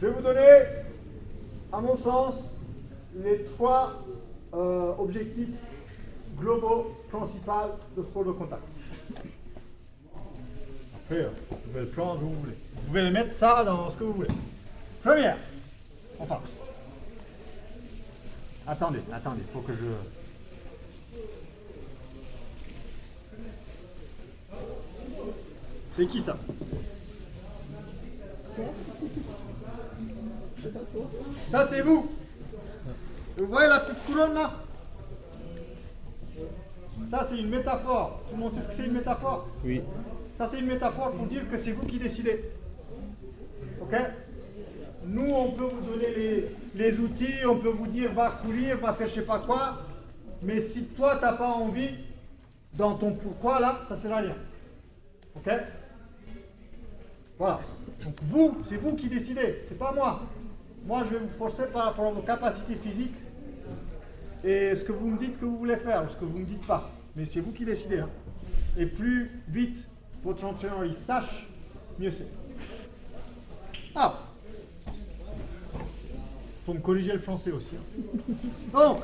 Je vais vous donner, à mon sens, les 3 objectifs globaux principaux de sport de contact. Après, vous pouvez le prendre où vous voulez. Vous pouvez le mettre ça dans ce que vous voulez. Première, enfin. Attendez, il faut que je... C'est qui ça? Ça c'est vous. Vous voyez la petite couronne là? Ça c'est une métaphore. Tout le monde sait ce que c'est une métaphore? Oui. Ça c'est une métaphore pour dire que c'est vous qui décidez. Ok? Nous on peut vous donner les outils, on peut vous dire va courir, va faire je sais pas quoi. Mais si toi t'as pas envie, dans ton pourquoi là, ça sert à rien. Ok? Voilà. Donc vous, c'est vous qui décidez, c'est pas moi. Moi je vais vous forcer par rapport à vos capacités physiques et ce que vous me dites que vous voulez faire, ou ce que vous ne me dites pas. Mais c'est vous qui décidez. Hein. Et plus vite votre entraîneur il sache, mieux c'est. Ah! Faut me corriger le français aussi. Hein. Donc,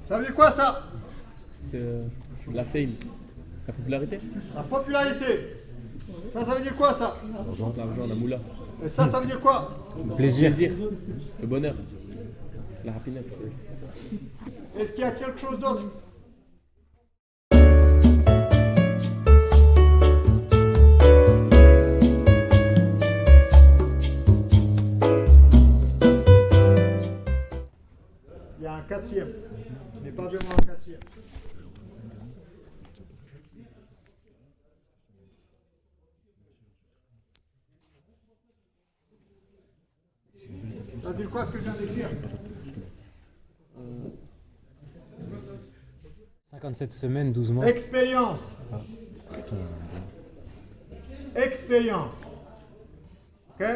ça veut dire quoi ça? C'est la fame, la popularité. La popularité. Ça veut dire quoi ça? L'argent, la moula. Et ça veut dire quoi? Le plaisir, le bonheur, la happiness. Est-ce qu'il y a quelque chose d'autre? Il y a un quatrième, mais pas vraiment un quatrième. Ça veut dire quoi ce que je viens d'écrire? 57 semaines, 12 mois. Expérience. Expérience. Ok?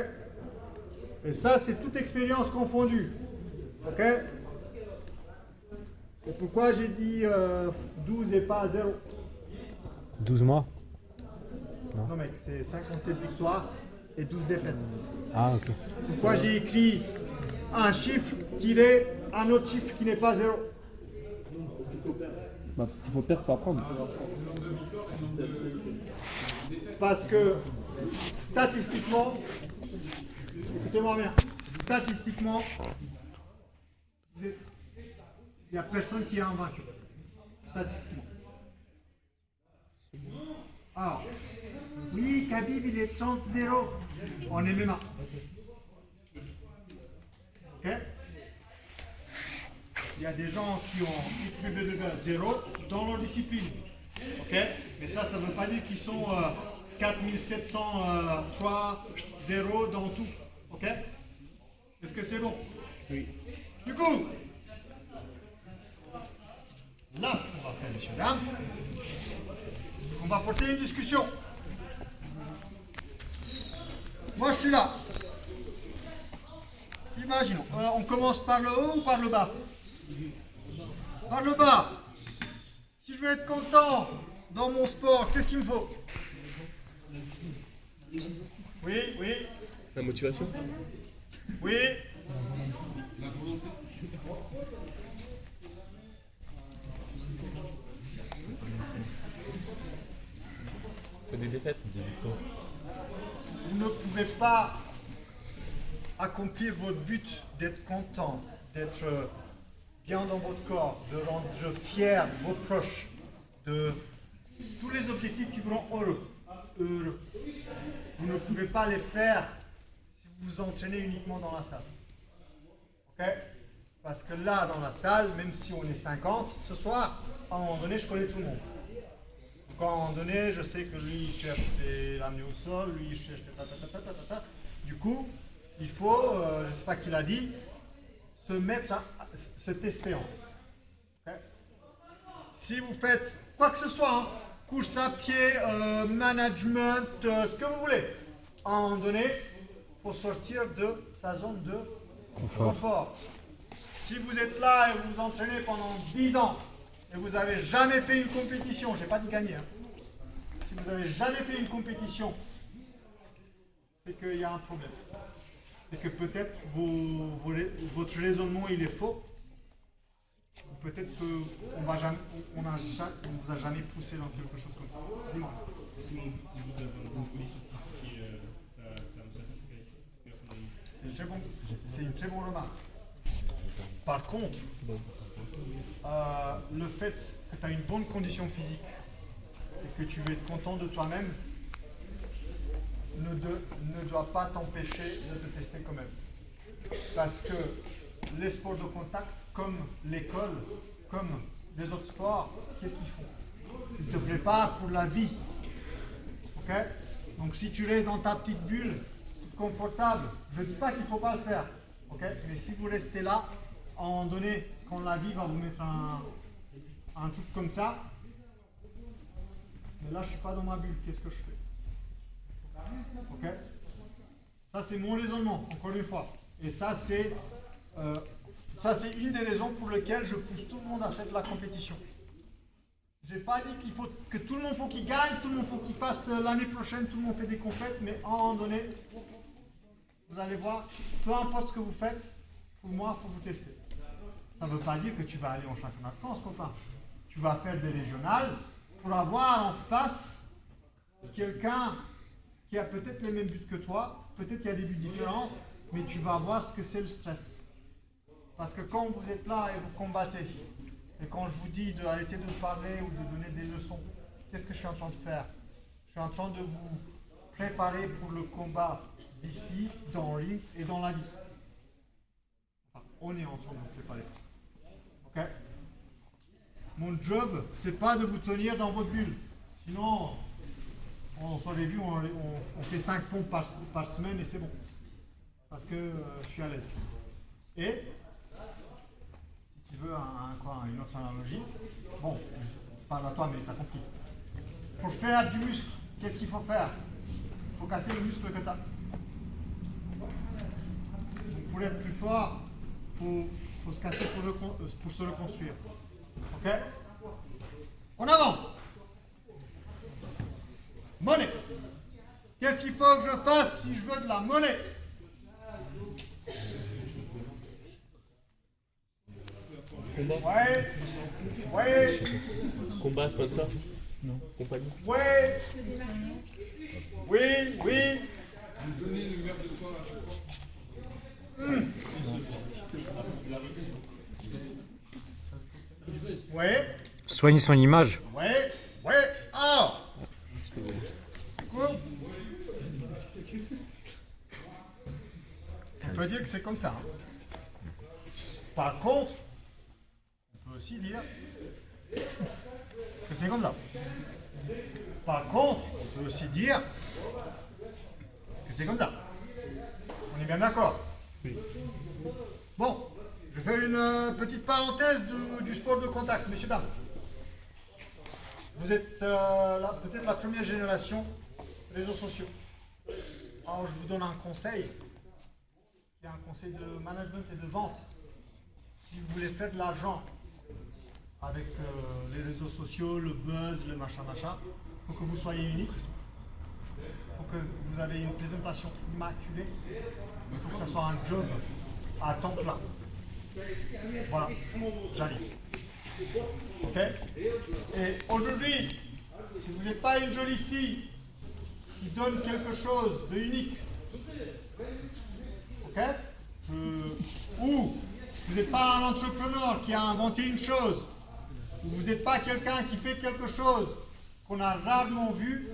Et ça, c'est toute expérience confondue. Ok? Et pourquoi j'ai dit 12 et pas 0? 12 mois. Non mec, c'est 57 victoires et 12 défaites. Ah, ok. Pourquoi j'ai écrit un chiffre tiré un autre chiffre qui n'est pas 0? Bah, parce qu'il faut perdre pour apprendre. Parce que statistiquement, écoutez-moi bien, statistiquement, il n'y a personne qui est invaincu. Statistiquement. Alors, oui, Khabib il est 30-0 en MMA. Ok? Il y a des gens qui ont XBB 0 dans leur discipline. Ok? Mais ça ne veut pas dire qu'ils sont 4703 0 dans tout. Ok? Est-ce que c'est bon? Oui. Du coup, là, ce qu'on va faire, messieurs, dames, on va porter une discussion. Moi, je suis là. Imaginons, on commence par le haut ou par le bas? Par le bas. Si je veux être content dans mon sport, qu'est-ce qu'il me faut? Oui, oui, La motivation. oui. Des défaites, des victoires. Vous ne pouvez pas accomplir votre but d'être content, d'être bien dans votre corps, de rendre fier vos proches, de tous les objectifs qui vous rendent heureux. Vous ne pouvez pas les faire si vous vous entraînez uniquement dans la salle. Ok? Parce que là, dans la salle, même si on est 50, ce soir, à un moment donné, je connais tout le monde. Donc à un moment donné, je sais que lui, il cherche des ramener au sol, lui, il cherche des ta. Du coup, il faut, je ne sais pas qui l'a dit, se mettre à se tester en fait. Okay? Si vous faites quoi que ce soit, hein, course à pied, management, ce que vous voulez, à un moment donné, il faut sortir de sa zone de confort. Si vous êtes là et vous vous entraînez pendant 10 ans et vous n'avez jamais fait une compétition, je n'ai pas dit gagner, hein. Si vous n'avez jamais fait une compétition, c'est qu'il y a un problème. C'est que peut-être votre raisonnement il est faux. Ou peut-être qu'on ne vous a jamais poussé dans quelque chose comme ça. Dis-moi. Si vous avez une condition physique, ça vous satisfait personnellement. C'est une très bonne remarque. Par contre, le fait que tu as une bonne condition physique et que tu veux être content de toi-même ne doit pas t'empêcher de te tester quand même. Parce que les sports de contact, comme l'école, comme les autres sports, qu'est-ce qu'ils font? Ils te préparent pour la vie. Ok? Donc si tu restes dans ta petite bulle, toute confortable, je ne dis pas qu'il ne faut pas le faire. Ok? Mais si vous restez là, à un moment donné, quand la vie va vous mettre un truc comme ça, mais là je ne suis pas dans ma bulle, qu'est-ce que je fais? Ok? Ça c'est mon raisonnement, encore une fois. Et ça c'est une des raisons pour lesquelles je pousse tout le monde à faire de la compétition. Je n'ai pas dit qu'il faut que tout le monde faut qu'il gagne, tout le monde faut qu'il fasse l'année prochaine, tout le monde fait des compètes, mais à un moment donné, vous allez voir, peu importe ce que vous faites, pour moi, il faut vous tester. Ça ne veut pas dire que tu vas aller en championnat de France, copain. Tu vas faire des régionales pour avoir en face quelqu'un qui a peut-être les mêmes buts que toi, peut-être qu'il y a des buts différents, mais tu vas voir ce que c'est le stress. Parce que quand vous êtes là et vous combattez, et quand je vous dis d'arrêter de parler ou de donner des leçons, qu'est-ce que je suis en train de faire? Je suis en train de vous préparer pour le combat d'ici, dans le ring et dans la vie. Enfin, on est en train de vous préparer. Ok? Mon job, c'est pas de vous tenir dans votre bulle. Sinon, on s'en est vu, on fait 5 pompes par semaine et c'est bon. Parce que je suis à l'aise. Et si tu veux une autre analogie, bon, je parle à toi, mais tu as compris. Pour faire du muscle, qu'est-ce qu'il faut faire? Il faut casser le muscle que tu as. Pour être plus fort, il faut se casser pour se reconstruire. Ok? On avance. Monnaie. Qu'est-ce qu'il faut que je fasse si je veux de la monnaie? Combat. Ouais. Combat, sponsor. Non. Compagnie. Ouais. Oui. Vous donnez le verre de soir à chaque fois. Ouais. Soigne son image. Ouais. Alors. Quoi? On peut dire que c'est comme ça. Hein. Par contre, on peut aussi dire que c'est comme ça. Par contre, on peut aussi dire que c'est comme ça. On est bien d'accord? Oui. Bon, je fais une petite parenthèse du sport de contact, messieurs, dames. Vous êtes peut-être la première génération réseaux sociaux. Alors je vous donne un conseil, qui est un conseil de management et de vente. Si vous voulez faire de l'argent avec les réseaux sociaux, le buzz, le machin, il faut que vous soyez unique, il faut que vous ayez une présentation immaculée, il faut que ce soit un job à temps plein. Voilà, j'arrive. Ok? Et aujourd'hui, si vous n'êtes pas une jolie fille qui donne quelque chose de unique, ok? Ou vous n'êtes pas un entrepreneur qui a inventé une chose, ou vous n'êtes pas quelqu'un qui fait quelque chose qu'on a rarement vu,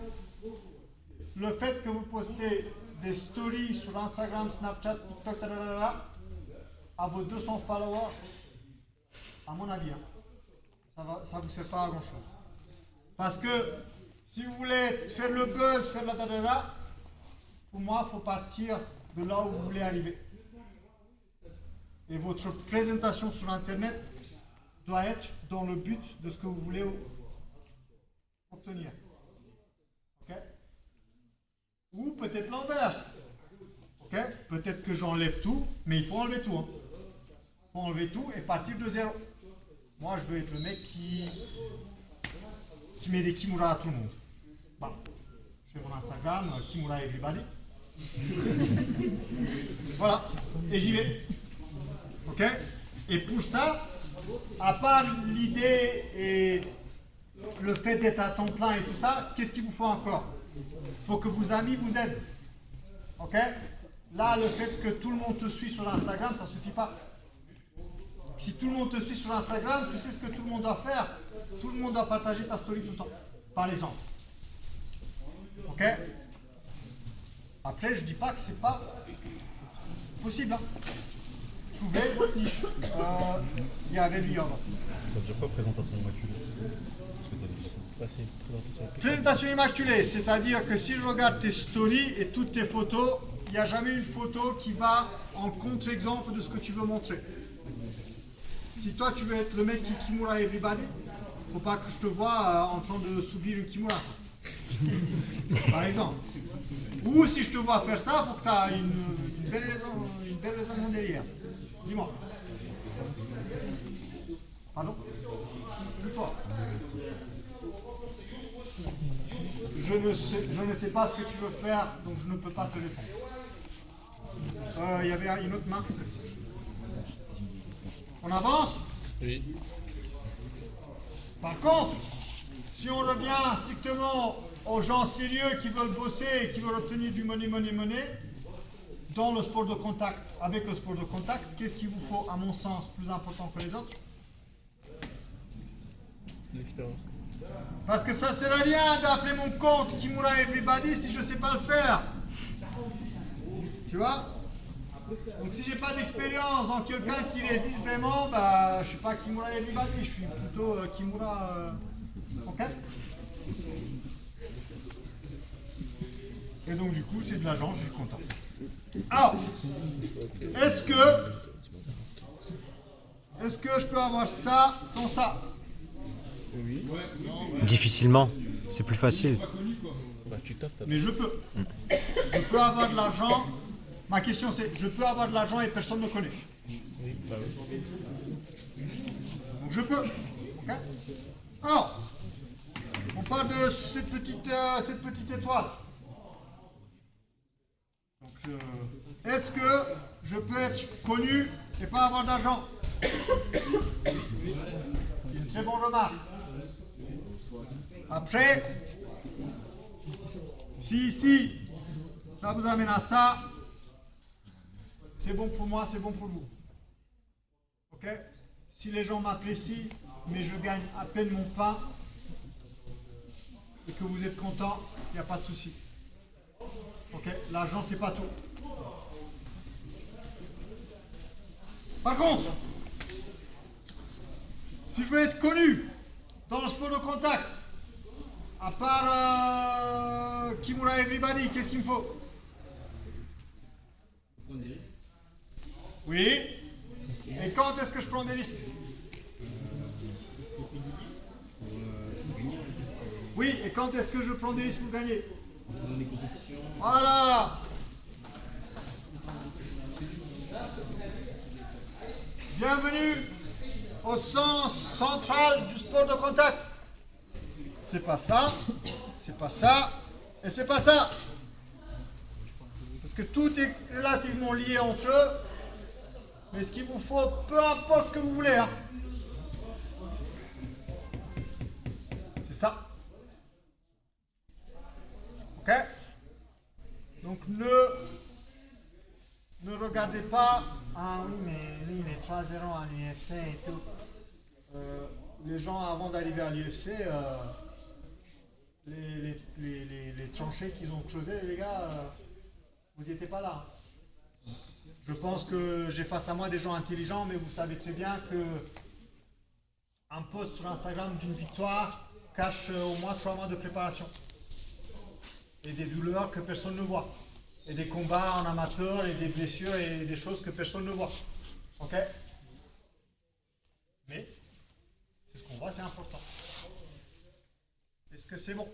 le fait que vous postez des stories sur Instagram, Snapchat, TikTok, à vos 200 followers, à mon avis, hein, ça ne vous sert pas à grand chose. Parce que si vous voulez faire le buzz, faire la dadada, pour moi, il faut partir de là où vous voulez arriver. Et votre présentation sur Internet doit être dans le but de ce que vous voulez obtenir. Ok? Ou peut-être l'inverse. Ok? Ok? Peut-être que j'enlève tout, mais il faut enlever tout. Hein. Il faut enlever tout et partir de zéro. Moi, je veux être le mec qui met des Kimura à tout le monde. Bon. Je fais mon Instagram, Kimura Everybody. Voilà. Et j'y vais. Ok? Et pour ça, à part l'idée et le fait d'être à temps plein et tout ça, qu'est-ce qu'il vous faut encore? Il faut que vos amis vous aident. Ok? Là, le fait que tout le monde te suit sur Instagram, ça ne suffit pas. Si tout le monde te suit sur Instagram, tu sais ce que tout le monde doit faire. Tout le monde doit partager ta story tout le temps, par exemple. Ok? Après, je ne dis pas que c'est pas possible. Hein. Trouvez votre niche. Il y avait lui avant. Ça veut dire quoi, présentation immaculée? Présentation immaculée, c'est-à-dire que si je regarde tes stories et toutes tes photos, il n'y a jamais une photo qui va en contre-exemple de ce que tu veux montrer. Si toi tu veux être le mec qui Kimura Everybody, faut pas que je te vois en train de subir une Kimura. Par exemple. Ou si je te vois faire ça, faut que tu as une belle raison derrière. Dis-moi. Pardon? Plus fort. Je ne sais pas ce que tu veux faire, donc je ne peux pas te répondre. Il y avait une autre main. On avance? Oui. Par contre, si on revient strictement aux gens sérieux qui veulent bosser et qui veulent obtenir du money, dans le sport de contact, avec le sport de contact, qu'est-ce qu'il vous faut, à mon sens, plus important que les autres? L'expérience. Parce que ça ne sert à rien d'appeler mon compte Kimura Everybody si je ne sais pas le faire. Tu vois? Donc si j'ai pas d'expérience dans quelqu'un qui résiste vraiment, bah je suis pas Kimura Everybody, je suis plutôt Kimura. Ok? Et donc du coup c'est de l'argent, je suis content. Alors, est-ce que je peux avoir ça sans ça? Difficilement. C'est plus facile. Bah, tu taffes, Mais je peux. Je peux avoir de l'argent. Ma question c'est, je peux avoir de l'argent et personne ne me connaît. Oui, bah oui. Donc je peux. Ok? Alors, on parle de cette petite étoile. Donc, est-ce que je peux être connu et pas avoir d'argent? C'est une très bonne remarque. Après, si ici, ça vous amène à ça, c'est bon pour moi, c'est bon pour vous. Ok? Si les gens m'apprécient, mais je gagne à peine mon pain, et que vous êtes content, il n'y a pas de souci. Ok? L'argent, c'est pas tout. Par contre, si je veux être connu dans le sport de contact, à part Kimura Everybody, qu'est-ce qu'il me faut? Oui. Et quand est-ce que je prends des risques? Oui, et quand est-ce que je prends des risques pour gagner? Voilà. Bienvenue au sens central du sport de contact. C'est pas ça, c'est pas ça, et c'est pas ça. Parce que tout est relativement lié entre eux. Mais ce qu'il vous faut, peu importe ce que vous voulez, hein. C'est ça. Ok? Donc ne regardez pas, ah oui, mais lui, il est 3-0 à l'UFC et tout. Les gens, avant d'arriver à l'UFC, les tranchées qu'ils ont creusées, les gars, vous n'y étiez pas là. Je pense que j'ai face à moi des gens intelligents, mais vous savez très bien que un post sur Instagram d'une victoire cache au moins 3 mois de préparation. Et des douleurs que personne ne voit. Et des combats en amateur, et des blessures, et des choses que personne ne voit. Ok? Mais, c'est ce qu'on voit, c'est important. Est-ce que c'est bon?